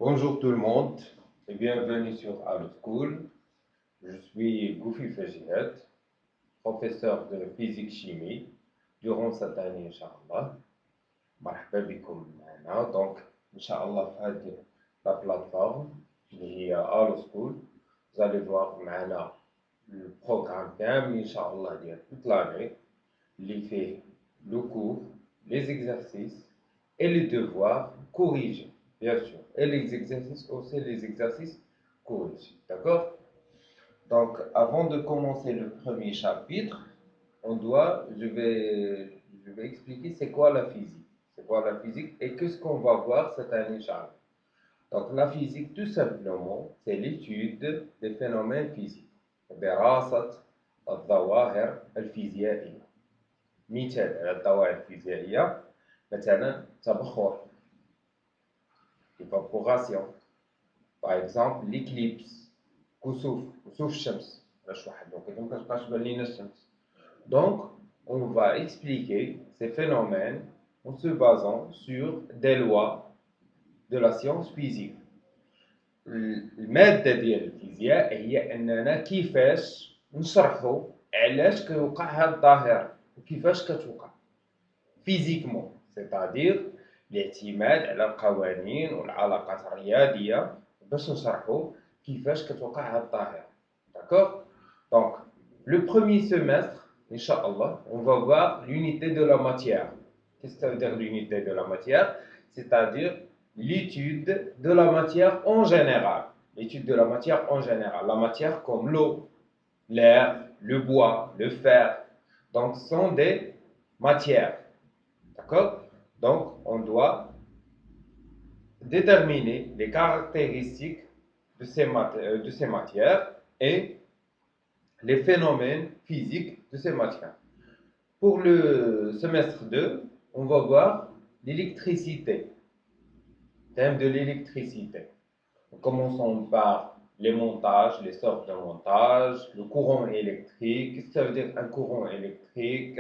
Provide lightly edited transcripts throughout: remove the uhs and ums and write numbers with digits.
Bonjour tout le monde et bienvenue sur Allo School. Je suis Goufi Fajihet, professeur de physique-chimie durant cette année, Inch'Allah. مرحبا بكم معنا donc Inch'Allah في هذه la plateforme اللي هي Allo School. Vous allez voir معنا le programme كامل Inch'Allah ديال toute l'année اللي فيه le cours, les exercices et les devoirs corrigés. Bien sûr. Et les exercices aussi, les exercices corrigés. D'accord? Donc, avant de commencer le premier chapitre, je vais expliquer c'est quoi la physique. C'est quoi la physique et qu'est-ce qu'on va voir cette année, Charles. Donc, la physique, tout simplement, c'est l'étude des phénomènes physiques. دراسة الظواهر الفيزيائية. مثال على الظواهر الفيزيائية مثلا تبخر l'évaporation par exemple l'éclipse كسوف الشمس باش واحد الوقيته ما كتبقاش تبان لينا الشمس donc on va expliquer ces phénomènes en se basant sur des lois de la science physique المادة ديال الفيزياء هي أننا كيفاش نشرحوا علاش كيوقع هاد الظاهرة وكيفاش كتوقع فيزيكمون c'est-à-dire الاعتماد على القوانين والعلاقات الرياضية باش نشرحوا كيفاش كتوقع هاد الظاهرة. D'accord? Donc, le premier semestre, Inch'Allah, on va voir l'unité de la matière. Qu'est-ce que ça veut dire l'unité de la matière? C'est-à-dire l'étude de la matière en général. L'étude de la matière en général. La matière comme l'eau, l'air, le bois, le fer. Donc, ce sont des matières. D'accord? Donc, on doit déterminer les caractéristiques de ces matières et les phénomènes physiques de ces matières. Pour le semestre 2, on va voir l'électricité. Thème de l'électricité. Commençons par les montages, les sortes de montages, le courant électrique. Qu'est-ce que ça veut dire un courant électrique?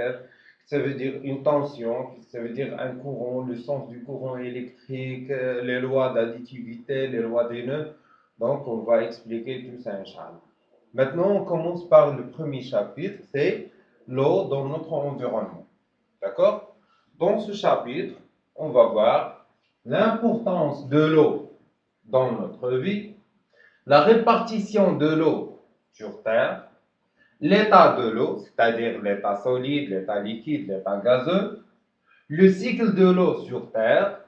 Ça veut dire une tension, ça veut dire un courant, le sens du courant électrique, les lois d'additivité, les lois des nœuds. Donc, on va expliquer tout ça, Inch'Allah. Maintenant, on commence par le premier chapitre, c'est l'eau dans notre environnement. D'accord? Dans ce chapitre, on va voir l'importance de l'eau dans notre vie, la répartition de l'eau sur Terre, l'état de l'eau, c'est-à-dire l'état solide, l'état liquide, l'état gazeux, le cycle de l'eau sur Terre,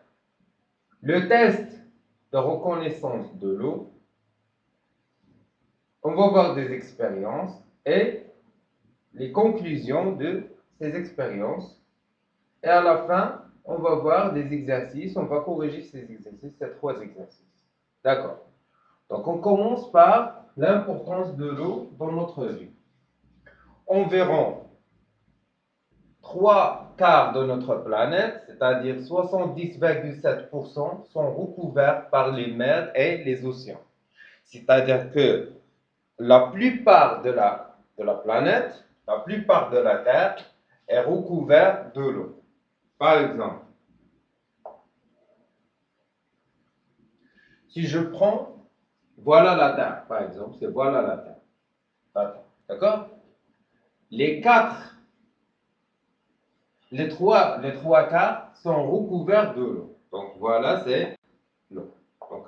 le test de reconnaissance de l'eau, on va voir des expériences et les conclusions de ces expériences. Et à la fin, on va voir des exercices, on va corriger ces exercices, ces 3 exercices. D'accord. Donc on commence par l'importance de l'eau dans notre vie. Environ 3/4 de notre planète, c'est-à-dire 70,7%, sont recouverts par les mers et les océans. C'est-à-dire que la plupart de la planète, la plupart de la Terre est recouverte de l'eau. Par exemple, si je prends, voilà la Terre, par exemple, c'est voilà la Terre. D'accord? Les 3/4 sont recouverts de l'eau. Donc voilà, c'est l'eau. Donc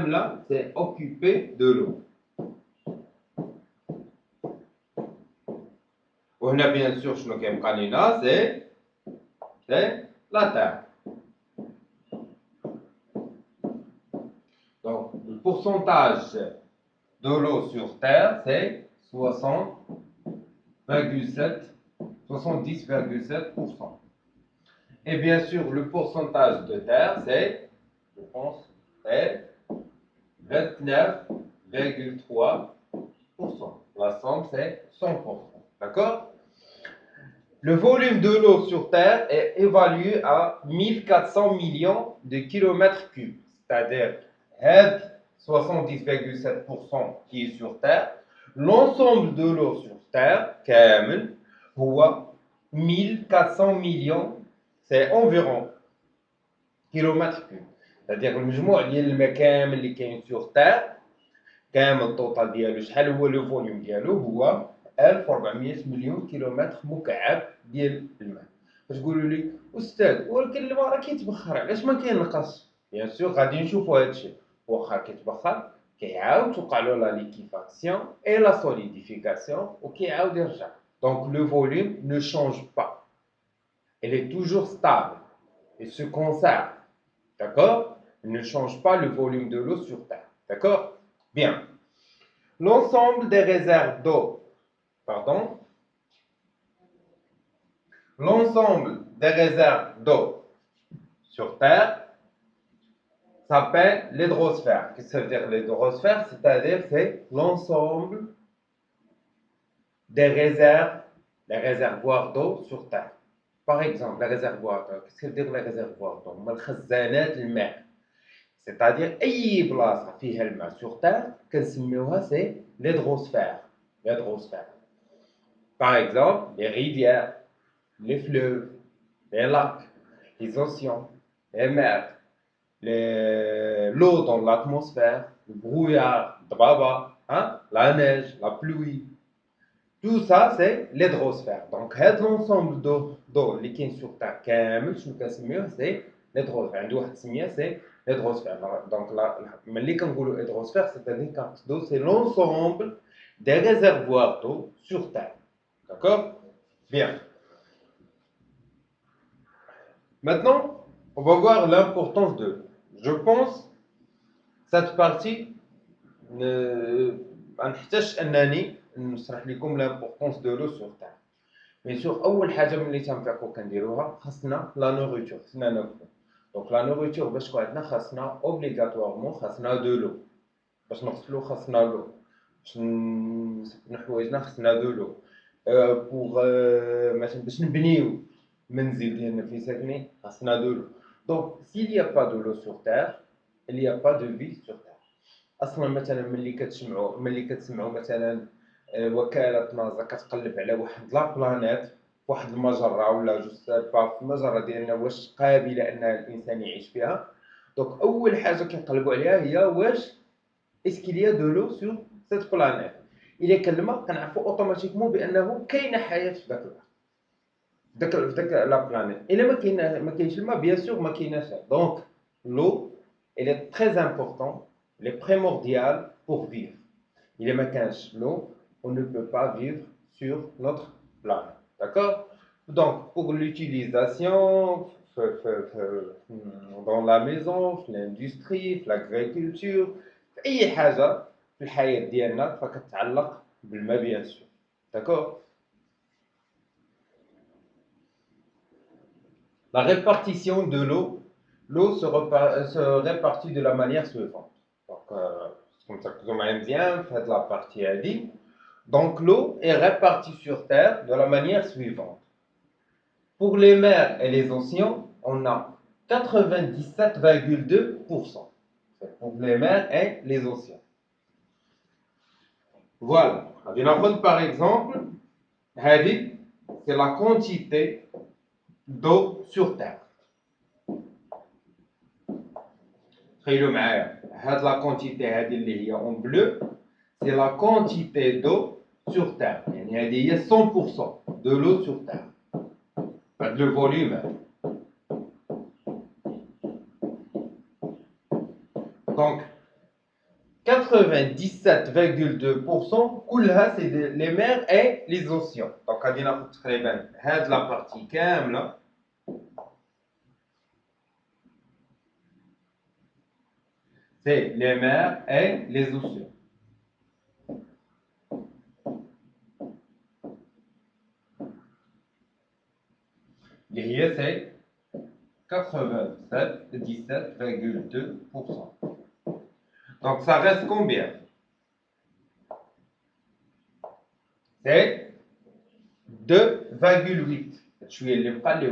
là, c'est occupé de l'eau. On a bien sûr, c'est la Terre. Donc, le pourcentage de l'eau sur Terre, c'est 70,7%. Et bien sûr, le pourcentage de terre, c'est, je pense, c'est 29,3%. La somme, c'est 100%. D'accord? Le volume de l'eau sur Terre est évalué à 1400 millions de kilomètres cubes. C'est-à-dire, 70,7% qui est sur Terre. L'ensemble de l'eau sur Terre, كامل, هو 1400 millions, c'est environ kilomètres cubes. c'est-à-dire المجموع ديال الماء كامل اللي كاين سور تير كامل التوتال ديالو شحال هو لو فوليوم ديالو هو 1400 مليون كيلومتر مكعب ديال الماء. تقولوا لي استاذ ولكن الماء راه كيتبخر علاش ما كينقص؟ بيان سور غادي نشوفوا هذا الشيء. واخا كيتبخر كيعاود توقع له لا ليكيفاسيون اي لا سوليديفيكاسيون وكيعاود يرجع. دونك لو فوليوم ne change pas, elle est toujours stable et se conserve. D'accord? Il ne change pas le volume de l'eau sur Terre. D'accord? Bien. L'ensemble des réserves d'eau, pardon, l'ensemble des réserves d'eau sur Terre s'appelle l'hydrosphère. Qu'est-ce que ça veut dire l'hydrosphère? C'est-à-dire c'est l'ensemble des réserves, les réservoirs d'eau sur Terre. Par exemple, les réservoirs d'eau. Qu'est-ce que ça veut dire les réservoirs d'eau? الخزانات الماء. C'est-à-dire أي بلاصة فيها الماء sur Terre كنسميوها c'est l'hydrosphère. L'hydrosphère. Par exemple, les rivières, les fleuves, les lacs, les océans, les mers, l'eau dans l'atmosphère, le brouillard, hein, la neige, la pluie. Tout ça, c'est l'hydrosphère. Donc, l'ensemble d'eau اللي كاين sur Terre كامل شنو كنسميوه c'est l'hydrosphère. عنده واحد السميه c'est l'hydrosphère. Donc, ملي كنقولوا hydrosphère, c'est-à-dire que c'est l'ensemble des réservoirs d'eau sur Terre. D'accord? Bien. Maintenant, on va voir l'importance de l'eau. Je pense cette partie ما نحتاجش انني نشرح لكم l'importance de l'eau sur Terre. Bien sûr, اول حاجه ملي تنفيقوا كنديروها خاصنا لا نوريتور، خاصنا ناكلو. دونك لا نوريتور باش تكون عندنا خاصنا اوبليغاتوارمون خاصنا دو لو. باش نغسلو خاصنا لو، باش نسكنو حوايجنا خاصنا دو لو، بوغ مثلا باش نبنيو منزل ديالنا فين ساكنين خاصنا دو لو. دونك s'il y a pas de l'eau sur Terre, il y a pas de vie sur Terre. اصلا مثلا ملي كتسمعوا مثلا وكاله ناسا كتقلب على واحد لا بلانيت واحد المجره ولا جو سي با في المجره ديالنا واش قابله ان الانسان يعيش فيها. دونك اول حاجه كنقلبوا عليها هي واش اسكيليا دو لو سور سيت بلانيت. الا كان الماء كنعرفوا اوتوماتيكمون بانه كاينه حياه في داك لا بلانيت. الا ما كاينش الماء بيان سور ما كايناش. دونك لو elle est très importante, elle est primordiale pour vivre. Il est mécanique l'eau, on ne peut pas vivre sur notre planète. D'accord? Donc, pour l'utilisation dans la maison, l'industrie, l'agriculture, أي حاجة في الحياة ديالنا فكتتعلق بالماء bien sûr. D'accord? La répartition de l'eau se répartit de la manière suivante. Donc, comme ça que vous m'avez bien, faites la partie à dit. Donc, l'eau est répartie sur Terre de la manière suivante. Pour les mers et les océans, on a 97,2%. Pour les mers et les océans. Voilà. Par exemple, c'est la quantité d'eau sur Terre. تخيلوا معايا هاد لا كونتيتي هادي اللي هي اون بلو سي لا كونتيتي دو سور تير، يعني هادي هي 100% دو لو سور تير. هاد لو فوليوم دونك 97,2% كلها سي لي مير اي لي اوسيون. دونك غادي ناخد تقريبا هاد لا بارتي كامله c'est les mers et les océans. Et c'est 17,2%. Donc ça reste combien? C'est 2,8. Je suis allé pas le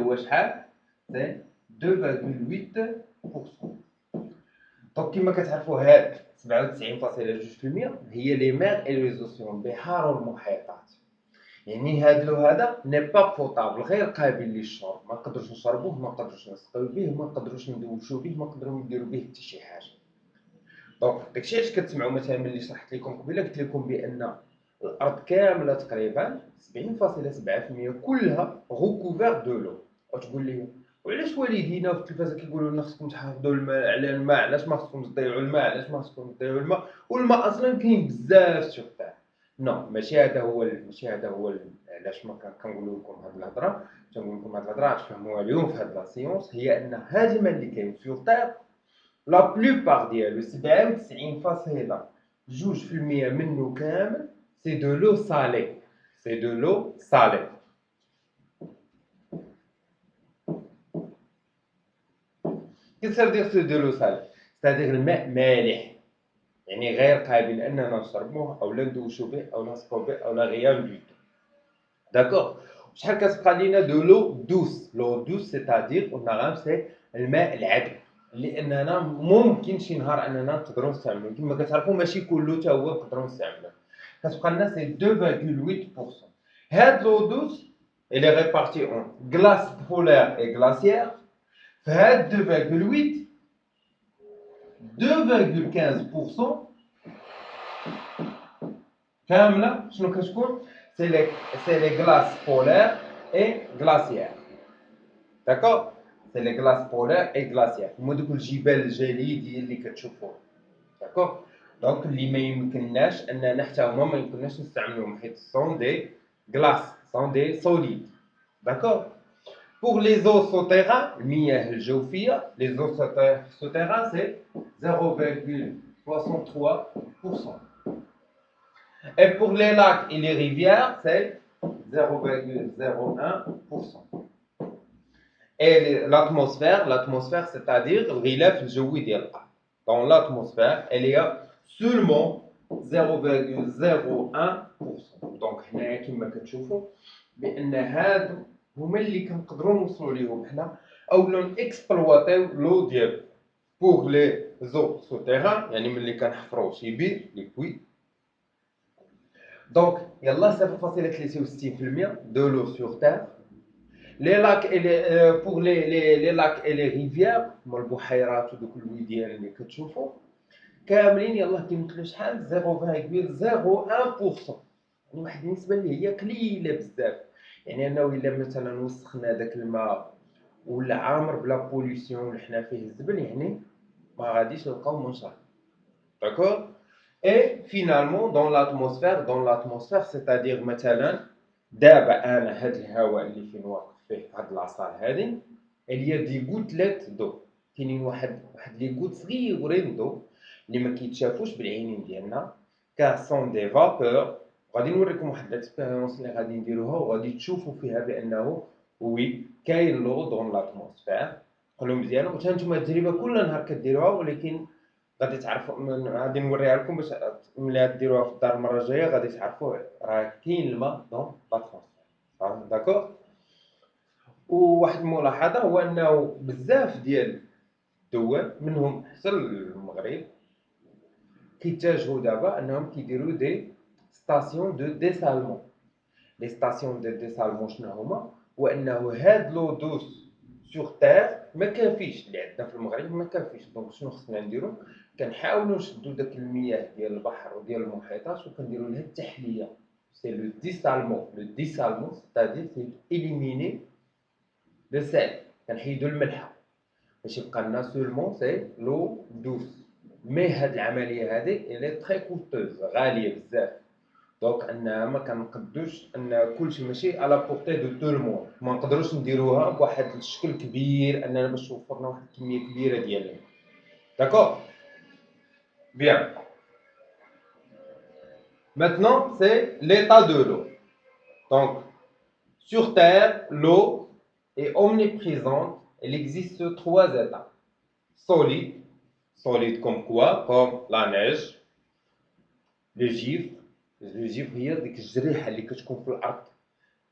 c'est 2,8%. دونك كما كتعرفوا هاد 97.2% هي لي مير اي لي زوسيون البحار والمحيطات. يعني هاد لو هذا ني با بوطابل، غير قابل للشرب، ما نقدروش نشربوه، ما نقدروش نسقيو به، ما نقدروش ندوشو به، ما نقدرو نديرو به حتى شي حاجه. دونك داكشي علاش كتسمعوا مثلا ملي شرحت لكم قبيله قلت لكم بان الارض كامله تقريبا 70.7% كلها غوكوفير دو لو. وتقول لي وعلاش والدينا في التلفازه كيقولوا لنا خصكم تحافظوا الماء على الماء، علاش ما خصكم تضيعوا الماء، علاش ما خصكم تضيعوا الماء، والماء اصلا كاين بزاف سوغ تير. نو ماشي هذا هو علاش ما كنقولوا لكم هاد الهضره. تنقول لكم هاد الهضره تفهموها اليوم في هاد لا سيونس، هي ان هاد الماء اللي كاين سوغ تير لا بلوبار ديالو 97.2% منه كامل سي دو لو سالي. سي دو لو سالي. كيف دير سي دو لو سالي؟ ستادير الماء مالح، يعني غير قابل اننا نشربوه او لا ندوشو به او نسقو به او لا غيان دو تو. داكور. شحال كتبقى لينا دو لو دوس؟ لو دوس سيتادير قلنا غير سي الماء العذب اللي اننا ممكن شي نهار اننا نقدروا نستعملوه. كما كتعرفوا ماشي كله حتى هو نقدروا نستعملوه. كتبقى لنا سي 2.8%. هاد لو دوس اللي ريبارتي اون غلاس بولار اي غلاسيير. فهاد 2.8 2.15% كامله شنو كتكون؟ سي لي غلاس بولار اي غلاسيير. داكور. سي لي غلاس بولار اي غلاسيير، هما دوك الجبال الجليديه اللي كتشوفوهم. داكور. دونك اللي ما يمكنناش اننا حتى هما ما يمكنناش نستعملوهم حيت سون دي غلاس، سون دي سوليد. داكور. بور لي زو سوتيران، المياه الجوفيه، لي زو سوتيران سي 0.63%. Et pour les lacs et les rivières, c'est 0.01%. Et l'atmosphère, c'est-à-dire le relief الجوي ديال الأرض. Dans l'atmosphère, il y a seulement 0.01%. Donc هنايا كما كتشوفوا بأن هادو هما اللي كنقدروا نوصلوا ليهم حنا أولا نكسبلواتيو لو ديالو. بوغ لي زو سوتيران يعني ملي كنحفروا شي بير لي بوي. Donc, il y a 0.63% de l'eau sur Terre. Les lacs et pour les lacs et les rivières, البحيرات ودوك الوديان اللي كتشوفوا كاملين يلاه كيمثلوا شحال 0.01%. يعني واحد النسبة اللي هي قليلة بزاف. يعني انه الا مثلا وسخنا داك الماء ولا عامر بلا بوليسيون ولا حنا فيه الزبل، يعني ما غاديش نلقاو منشر. داكور. Et finalement, dans l'atmosphère, c'est-à-dire مثلا دابا انا هاد الهواء اللي فين واقف فيه هاد لاصال هادي، il y a des gouttelettes d'eau. كاينين واحد لي غوت صغيورين دو اللي ما كيتشافوش بالعينين ديالنا، كار سون دي فابور. غادي نوريكم واحد الاكسبيريونس اللي غادي نديروها وغادي تشوفوا فيها بانه وي كاين لو دون لاتموسفير. قولوا مزيان، وحتى نتوما التجربه كل نهار كديروها، ولكن غادي تعرفوا غادي نوريها لكم باش ملي ديروها في الدار المره الجايه غادي تعرفوا راه كاين الماء دون لاتموسفير. داكور. وواحد الملاحظه هو انه بزاف ديال الدول منهم حتى المغرب كيتجهوا دابا انهم كيديروا دي ستاسيون دو ديسالمون. لي ستاسيون دو ديسالمون شنو هما؟ هو انه هاد لو دوس سوغ تير ما كافيش اللي عندنا في المغرب، ما كافيش. دونك شنو خصنا نديرو؟ كنحاولوا نشدوا داك المياه ديال البحر وديال المحيطات وكنديروا لها التحليه. سي لو ديسالمون. لو ديسالمون ستادير سي إليميني لو سيل، كنحيدوا الملحه باش يبقى لنا سولمون سي لو دوس. مي هاد العمليه هادي الي تري كوتوز، غاليه بزاف. دونك انها ما كنقدوش ان كلشي ماشي على بورتي دو تو المون، ما نقدروش نديروها بواحد الشكل كبير اننا باش توفرنا واحد الكميه كبيره ديال الماء. داكور. بيان. Maintenant, c'est l'état de l'eau. Donc, sur Terre, l'eau est omniprésente. Il existe trois états. Solide. Solide comme quoi? Comme la neige, le givre. Le givre هي ديك الجريحة اللي كتكون في الأرض.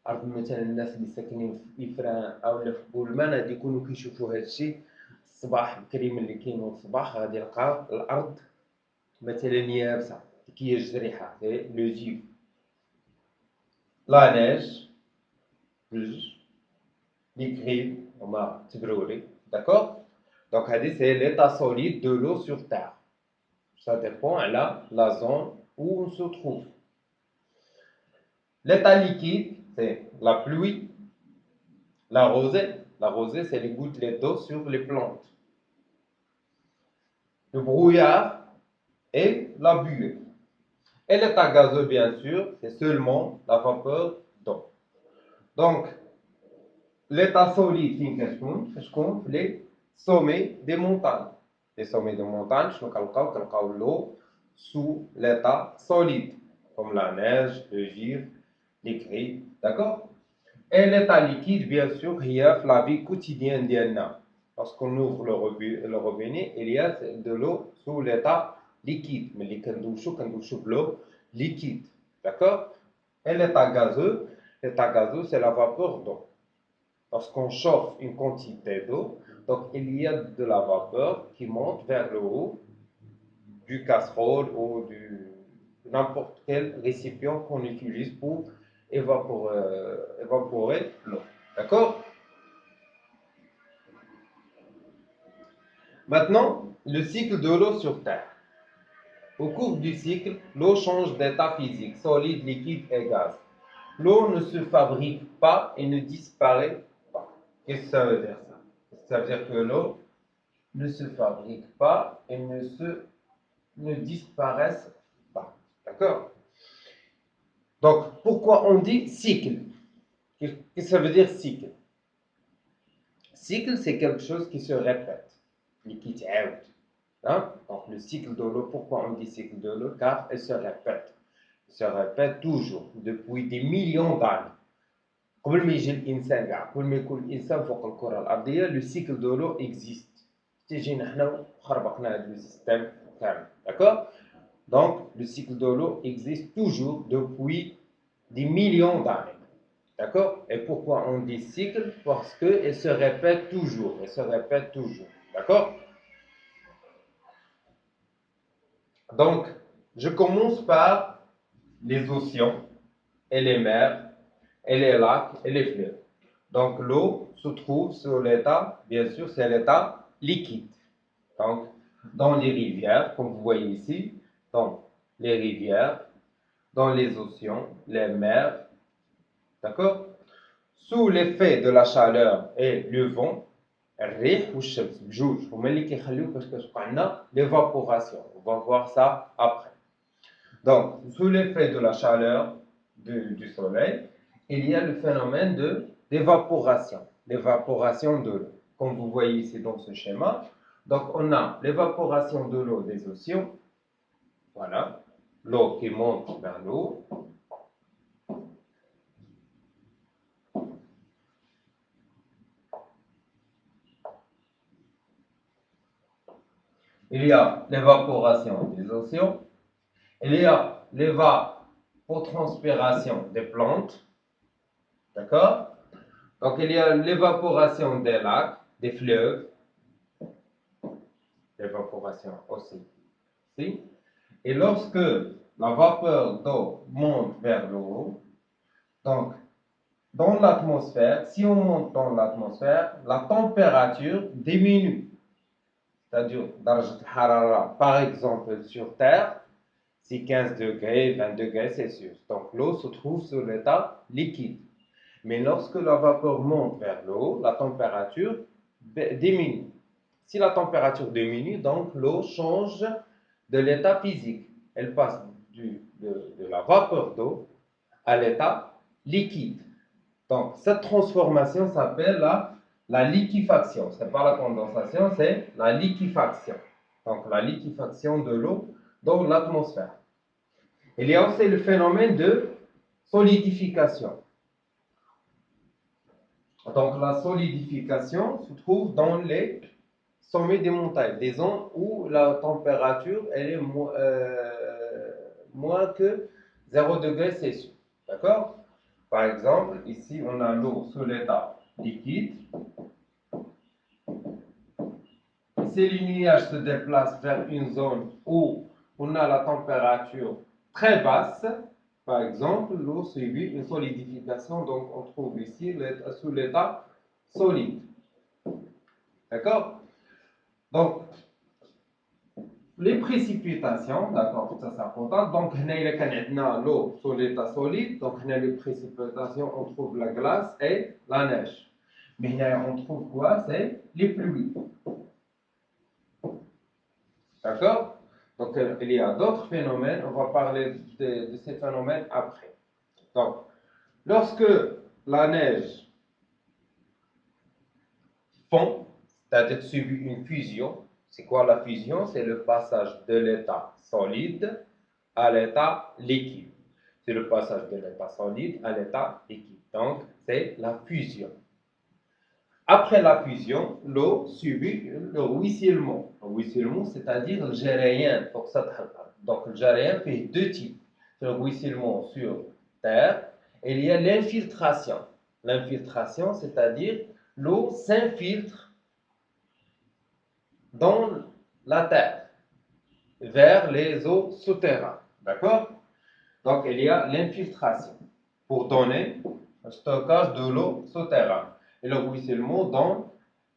أرض مثلا الناس اللي ساكنين في إفران أو في بولمان غادي يكونوا كيشوفوا هذا الشيء الصباح بكري. ملي كينوض الصباح غادي يلقى الأرض مثلا يابسة، ديك هي الجريحة، لو جيف. la neige, l'écrit, d'accord? Donc, c'est l'état solide de l'eau sur Terre. Ça dépend de la zone où on se trouve. L'état liquide, c'est la pluie, la rosée. La rosée, c'est les gouttelettes d'eau sur les plantes. Le brouillard et la buée. Et l'état gazeux, bien sûr, c'est seulement la vapeur d'eau. Donc, l'état solide, c'est les sommets des montagnes. Les sommets des montagnes, je l'eau sous l'état solide, comme la neige, le givre, les grilles, d'accord? Et l'état liquide, bien sûr, il y a la vie quotidienne d'Yanna. Lorsqu'on ouvre le robinet, il y a de l'eau sous l'état liquide. Mais les kandouchou, de l'eau liquide. D'accord? Et l'état gazeux, c'est la vapeur d'eau. Lorsqu'on chauffe une quantité d'eau, donc il y a de la vapeur qui monte vers le haut du casserole ou du n'importe quel récipient qu'on utilise pour évaporer l'eau. D'accord? Maintenant, le cycle de l'eau sur Terre. Au cours du cycle, l'eau change d'état physique, solide, liquide et gaz. L'eau ne se fabrique pas et ne disparaît pas. Qu'est-ce que ça veut dire ça? Ça veut dire que l'eau ne se fabrique pas et ne disparaissent pas. D'accord? Donc, pourquoi on dit cycle? Qu'est-ce que ça veut dire cycle? Cycle, c'est quelque chose qui se répète. Hein? Donc, le cycle de l'eau, pourquoi on dit cycle de l'eau? Car elle se répète. Elle se répète toujours, depuis des millions d'années. قبل ما يجي الانسان كاع قبل ما يكون الانسان فوق الكره الارضيه لو سيكل دو لو اكزيست تيجينا حنا وخربقنا هذا السيستم كامل d'accord donc le cycle de l'eau existe toujours depuis des millions d'années d'accord et pourquoi on dit cycle parce que elle se répète toujours d'accord donc je commence par les océans et les mers et les lacs et les fleuves. Donc l'eau se trouve sur l'état, bien sûr, c'est l'état liquide. Donc dans les rivières, comme vous voyez ici, dans les rivières, dans les océans, les mers, d'accord? Sous l'effet de la chaleur et le vent, الريح والشمس بجوج هما اللي كيخليو باش كتبقى عندنا l'évaporation. On va voir ça après. Donc, sous l'effet de la chaleur du soleil, il y a le phénomène d'évaporation de l'eau. Comme vous voyez ici dans ce schéma, donc on a l'évaporation de l'eau des océans, voilà, l'eau qui monte vers l'eau. Il y a l'évaporation des océans, il y a l'évapotranspiration des plantes, d'accord? Donc il y a l'évaporation des lacs, des fleuves, l'évaporation aussi. Et lorsque la vapeur d'eau monte vers le haut, donc dans l'atmosphère, si on monte dans l'atmosphère, la température diminue. C'est-à-dire, par exemple, sur Terre, c'est 15 degrés, 20 degrés Celsius. Donc l'eau se trouve sur l'état liquide. Mais lorsque la vapeur monte vers le haut, la température diminue. Si la température diminue, donc l'eau change de l'état physique. Elle passe de la vapeur d'eau à l'état liquide. Donc, cette transformation s'appelle la liquéfaction. Ce n'est pas la condensation, c'est la liquéfaction. Donc, la liquéfaction de l'eau dans l'atmosphère. Il y a aussi le phénomène de solidification. Donc, la solidification se trouve dans les sommets des montagnes, des zones où la température elle est moins que 0 degré Celsius. D'accord? Par exemple, ici, on a l'eau sous l'état liquide. Si les nuages se déplacent vers une zone où on a la température très basse, Par exemple, l'eau subit une solidification, donc on trouve ici sous l'état solide. D'accord? Donc, les précipitations, d'accord, ça c'est important. Donc, on a l'eau sur l'état solide, donc on a les précipitations, on trouve la glace et la neige. Mais là, on trouve quoi? C'est les pluies. D'accord? Donc, il y a d'autres phénomènes, on va parler de ces phénomènes après. Donc, lorsque la neige fond, c'est-à-dire subit une fusion, c'est quoi la fusion? C'est le passage de l'état solide à l'état liquide. C'est le passage de l'état solide à l'état liquide. Donc, c'est la fusion. Après la fusion, l'eau subit le ruissellement. Le ruissellement, c'est-à-dire le jaryen. Donc, le jaryen fait deux types. Le ruissellement sur terre et il y a l'infiltration. L'infiltration, c'est-à-dire l'eau s'infiltre dans la terre vers les eaux souterraines. D'accord? Donc, il y a l'infiltration pour donner un stockage de l'eau souterraine. Et le ruissellement donne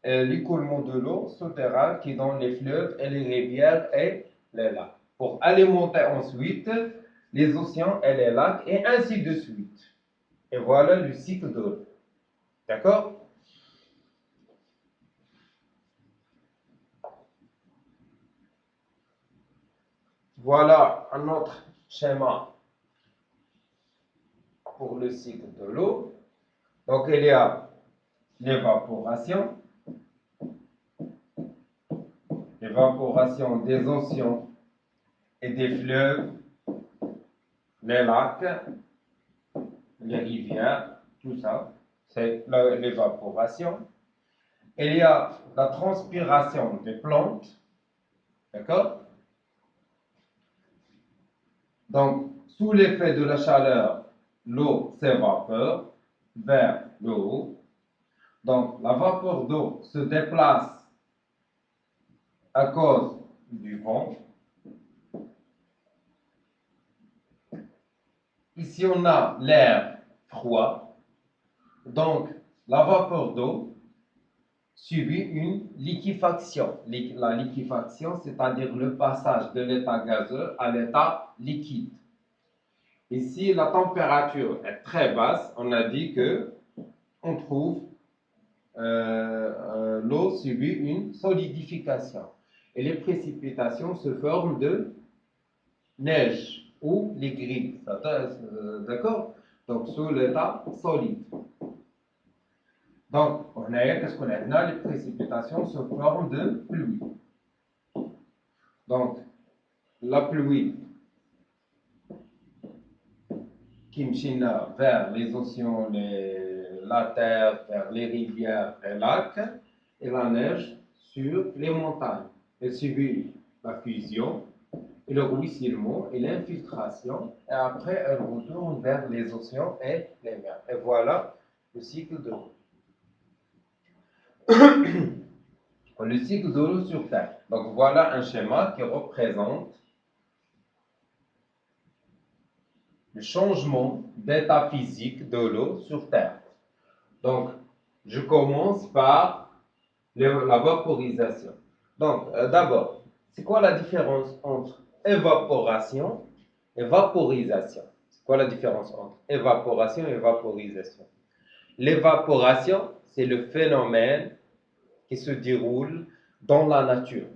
l'écoulement de l'eau souterraine qui donne les fleuves et les rivières et les lacs. Pour alimenter ensuite les océans et les lacs et ainsi de suite. Et voilà le cycle de l'eau. D'accord? Voilà un autre schéma pour le cycle de l'eau. Donc, il y a l'évaporation, l'évaporation des océans et des fleuves, les lacs, les rivières, tout ça, c'est l'évaporation. Il y a la transpiration des plantes, d'accord? Donc, sous l'effet de la chaleur, l'eau s'évapore vers le haut. Donc, la vapeur d'eau se déplace à cause du vent. Ici, on a l'air froid. Donc, la vapeur d'eau subit une liquéfaction. La liquéfaction, c'est-à-dire le passage de l'état gazeux à l'état liquide. Ici, la température est très basse. On a dit que on trouve l'eau subit une solidification. Et les précipitations se forment de neige ou les grilles. D'accord? Donc, sous l'état solide. Donc, qu'est-ce qu'on a? Les précipitations se forment de pluie. Donc, la pluie qui mène vers les océans, la terre, vers les rivières, les lacs, et la neige sur les montagnes. Elle subit la fusion, et le ruissellement et l'infiltration, et après elle retourne vers les océans et les mers. Et voilà le cycle de l'eau. Le cycle de l'eau sur Terre. Donc voilà un schéma qui représente le changement d'état physique de l'eau sur Terre. Donc, je commence par la vaporisation. Donc, d'abord, c'est quoi la différence entre évaporation et vaporisation? C'est quoi la différence entre évaporation et vaporisation? L'évaporation, c'est le phénomène qui se déroule dans la nature.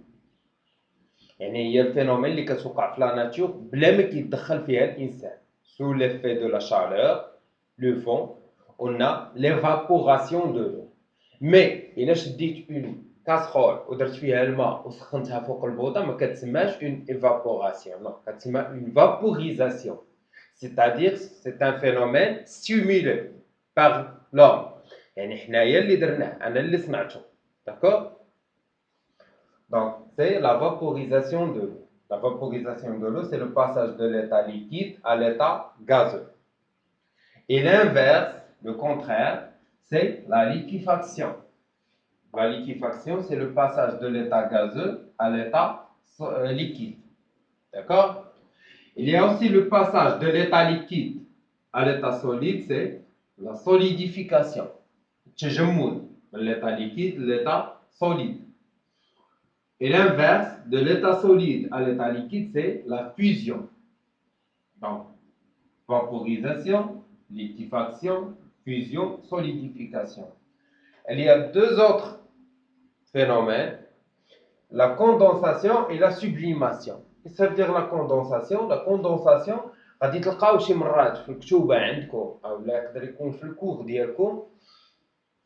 يعني هي الفينومين اللي كتوقع في لا ناتور بلا ما كيتدخل فيها الانسان. Sous l'effet de la chaleur, le vent, on a l'évaporation de l'eau. Mais إلا شديت une casserole ودرت فيها الماء وسخنتها فوق البوطه ما كتسماش une évaporation, non, كتسمى une vaporisation. C'est-à-dire c'est un phénomène stimulé par l'homme. يعني حنايا اللي درناه انا اللي صنعته. D'accord? Donc, c'est la vaporisation de l'eau. La vaporisation de l'eau, c'est le passage de l'état liquide à l'état gazeux. Et l'inverse, le contraire, c'est la liquéfaction. La liquéfaction, c'est le passage de l'état gazeux à l'état liquide. D'accord? Il y a aussi le passage de l'état liquide à l'état solide, c'est la solidification. تجمد من l'état liquide à l'état solide. Et l'inverse de l'état solide à l'état liquide, c'est la fusion. Donc, vaporisation, liquéfaction, fusion, solidification. Il y a deux autres phénomènes, la condensation et la sublimation. Ça veut dire la condensation. La condensation, غادي تلقاو شي مرات في الكتوبه عندكم او لا يقدر يكون في الكور ديالكم،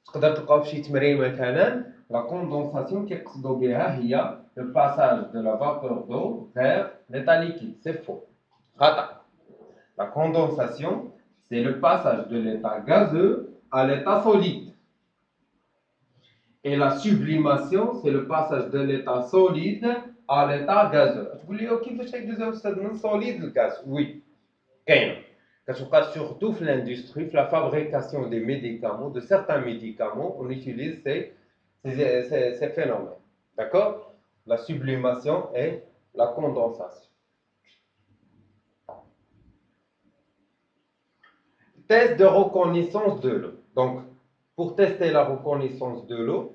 تقدر تلقاو في شي تمرين مثلا لا كوندونساسيون كيقصدوا بها هي le passage de la vapeur d'eau vers l'état liquide. C'est faux. خطأ. La condensation, c'est le passage de l'état gazeux à l'état solide. Et la sublimation, c'est le passage de l'état solide à l'état gazeux. تقول لي كيفاش يدوزو استاذ من solide للغاز؟ Oui. كاين. كتبقى surtout في l'industrie, في la fabrication des médicaments, de certains médicaments, on utilise ces phénomènes. D'accord? La sublimation et la condensation. Test de reconnaissance de l'eau. Donc, pour tester la reconnaissance de l'eau,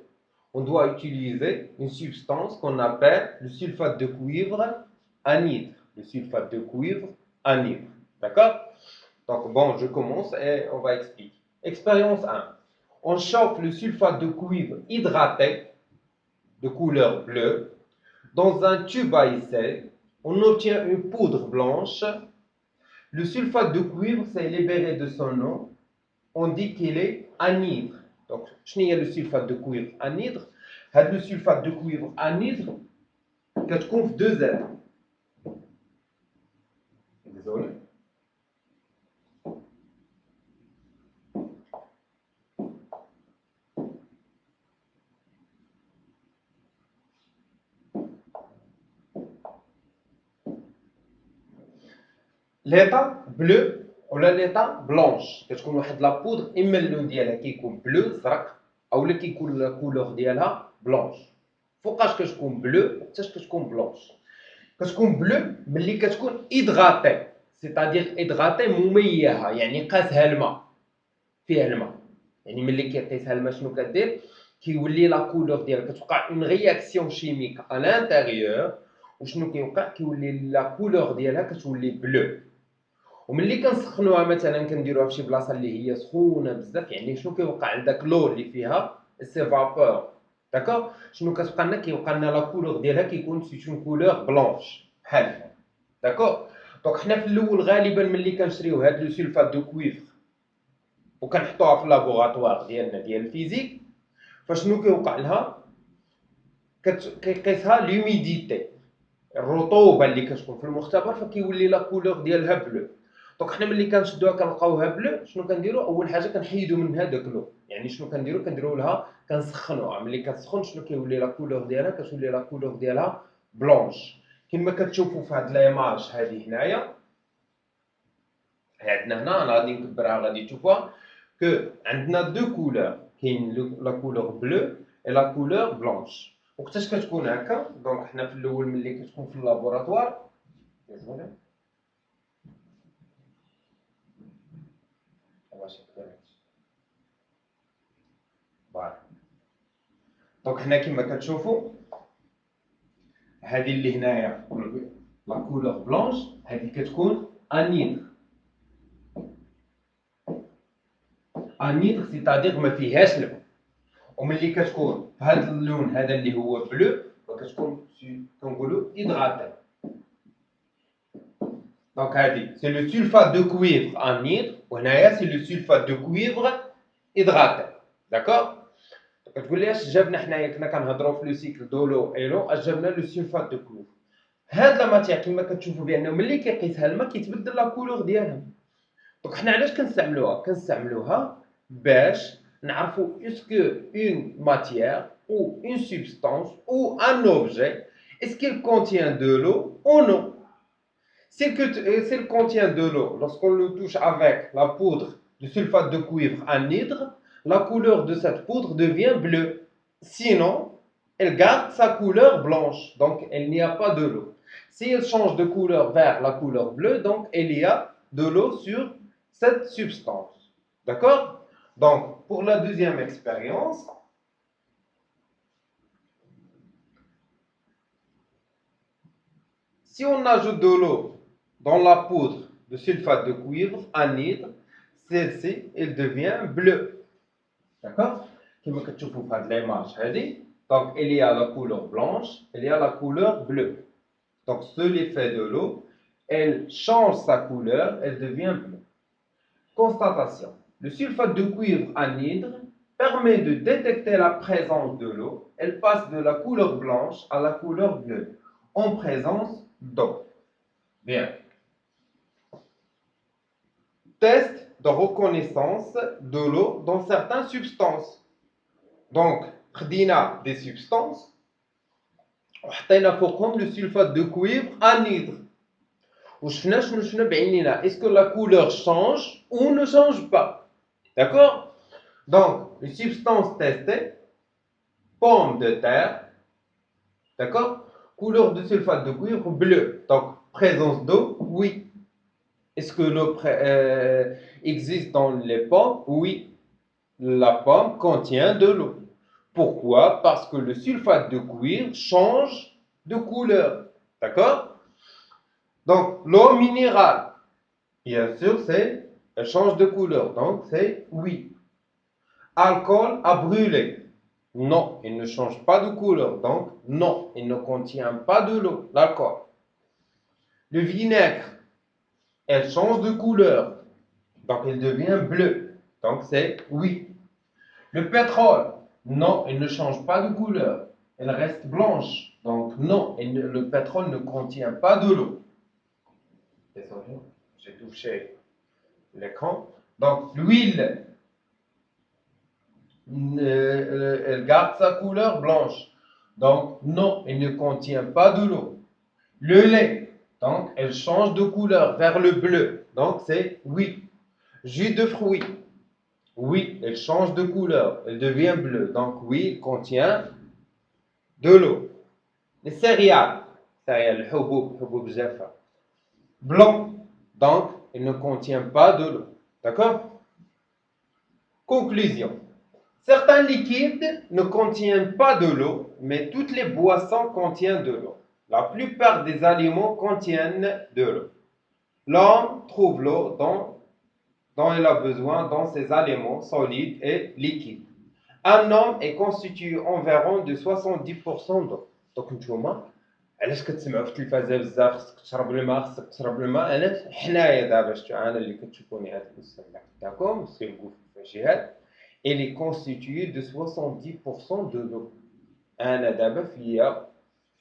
on doit utiliser une substance qu'on appelle le sulfate de cuivre anhydre. Le sulfate de cuivre anhydre. D'accord? Donc, bon, je commence et on va expliquer. Expérience 1. On chauffe le sulfate de cuivre hydraté de couleur bleue dans un tube à essai. On obtient une poudre blanche. Le sulfate de cuivre s'est libéré de son eau. On dit qu'il est anhydre. Donc, je n'ai le sulfate de cuivre anhydre. Le sulfate de cuivre anhydre, qu'est-ce qu'on fait 2 Z. Désolé. L'état bleu ولا l'état blanche كتكون واحد لا بودر اما اللون ديالها كيكون بلو زرق اولا كيكون لا كولور ديالها بلونش. فوقاش كتكون بلو وقتاش كتكون بلونش؟ كتكون بلو ملي كتكون ايدغاتي، سيتادير ايدغاتي مميهه، يعني قاسها الماء، فيها الماء، يعني ملي كيقيسها الماء شنو كدير؟ كيولي لا كولور ديالها كتوقع اون رياكسيون شيميك ا لانتيريور، وشنو كيوقع؟ كيولي لا كولور ديالها كتولي بلو. وملي كنسخنوها مثلا كنديروها في شي بلاصه اللي هي سخونه بزاف، يعني شنو كيوقع عندك لو اللي فيها سي فابور، داكوغ، شنو كتبقى لنا؟ كيوقع لنا لا كولور ديالها كيكون سي اون كولور بلونش بحال هكا، داكوغ. دونك حنا في الاول غالبا ملي كنشريو هاد لو سولفات دو كويفر وكنحطوها في اللابوغاتوار ديالنا ديال الفيزيك، فشنو كيوقع لها؟ كيقيسها لوميديتي، الرطوبه اللي كتكون في المختبر، فكيولي لا كولور ديالها بلو. دونك حنا ملي كنشدوها كنلقاوها بلو، شنو كنديرو؟ اول حاجه كنحيدو منها داك لو، يعني شنو كنديرو لها؟ كنسخنوها. ملي كتسخن شنو كيولي لا كولور ديالها؟ كتولي لا كولور ديالها بلونش، كما كتشوفوا في هاد ليماج هادي هنايا. عندنا هنا انا غادي نكبرها غادي تشوفوها كو عندنا دو كولور، كاين لا كولور بلو اي لا كولور بلونش. وقتاش كتكون هكا؟ دونك حنا في الاول ملي كتكون في اللابوراتوار، دونك حنا كما كتشوفوا هذه اللي هنايا لا كولور بلونش، هذه كتكون انيدر. انيدر سيتادير ما فيهاش الماء. وملي كتكون في هذا اللون هذا اللي هو بلو، فكتكون كنقولوا هيدراتي. دونك هذه سي لو سولفات دو كويفر انيدر، وهنايا سي لو سولفات دو كويفر هيدراتي، داكوغ. كتقول لي اش جابنا حنايا كنا كنهضروا في لو سيكل دو لو اي لو، اش جابنا لو سولفات دو كويفر؟ هاد لا ماتيير كما كتشوفوا بانه ملي كيقيسها الماء كيتبدل لا كولور ديالها. دونك حنا علاش كنستعملوها؟ كنستعملوها باش نعرفوا اسكو اون ماتيير ou une substance ou un objet, est-ce qu'il contient de l'eau ou non? S'il contient de l'eau, lorsqu'on le touche avec la poudre de sulfate de cuivre anhydre, la couleur de cette poudre devient bleue. Sinon, elle garde sa couleur blanche, donc il n'y a pas de l'eau. Si elle change de couleur vers la couleur bleue, donc il y a de l'eau sur cette substance. D'accord? Donc, pour la deuxième expérience, si on ajoute de l'eau dans la poudre de sulfate de cuivre anhydre, celle-ci, elle devient bleue. D'accord? Comme vous voyez dans l'image, donc il y a la couleur blanche, il y a la couleur bleue. Donc, c'est l'effet de l'eau, elle change sa couleur, elle devient bleue. Constatation. Le sulfate de cuivre anhydre permet de détecter la présence de l'eau. Elle passe de la couleur blanche à la couleur bleue en présence d'eau. Bien. Test de reconnaissance de l'eau dans certaines substances. Donc, on a des substances, on a le sulfate de cuivre anhydre. Est-ce que la couleur change ou ne change pas? D'accord? Donc, les substances testées, pomme de terre, d'accord? Couleur de sulfate de cuivre bleu. Donc, présence d'eau, oui. Est-ce que l'eau existe dans les pommes? Oui. La pomme contient de l'eau. Pourquoi? Parce que le sulfate de cuivre change de couleur. D'accord? Donc, l'eau minérale, bien sûr, elle change de couleur. Donc, c'est oui. Alcool à brûler. Non, il ne change pas de couleur. Donc, non, il ne contient pas de l'eau, l'alcool. Le vinaigre, elle change de couleur. Donc, elle devient bleue. Donc, c'est oui. Le pétrole, non, il ne change pas de couleur. Elle reste blanche. Donc, non, le pétrole ne contient pas de l'eau. Désolé, j'ai touché l'écran. Donc, l'huile, elle garde sa couleur blanche. Donc, non, il ne contient pas de l'eau. Le lait, donc, elle change de couleur vers le bleu. Donc, c'est oui. Jus de fruits, oui, elle change de couleur. Elle devient bleue. Donc, oui, il contient de l'eau. Les céréales, céréales, حبوب جافة. Blanc, donc, il ne contient pas de l'eau. D'accord? Conclusion. Certains liquides ne contiennent pas de l'eau, mais toutes les boissons contiennent de l'eau. La plupart des aliments contiennent de l'eau. L'homme trouve l'eau dont il a besoin dans ses aliments solides et liquides. Un homme est constitué environ de 70% d'eau. Donc, نتوما علاش كتسمعوا في التلفازه بزاف خصك تشرب الماء خصك تشرب الماء انا حنايا دابا شفتوا انا اللي كتشوفوني هذا الاستاذ تاعكم سيركو في جهات il est constitué de 70% de l'eau. انا دابا فيا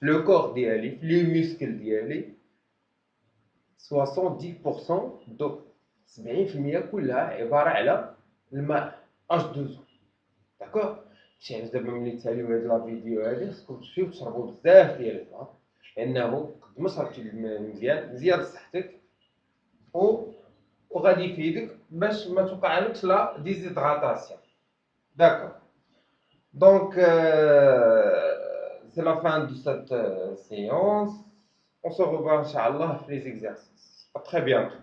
le corps ديالي في لي muscles ديالي 70% d'eau. 70% كلها عباره على الماء H2O. داكوغ؟ شي علاش دابا ملي تساليو هاد لا فيديو هادي خصكم تمشيو تشربوا بزاف ديال الماء لانه قد ما شربتي الماء مزيان لصحتك وغادي يفيدك باش ما توقعلكش لا ديزيدغاتاسيون. D'accord. Donc, c'est la fin de cette séance. On se revoit, Inch'Allah, pour les exercices. À très bientôt.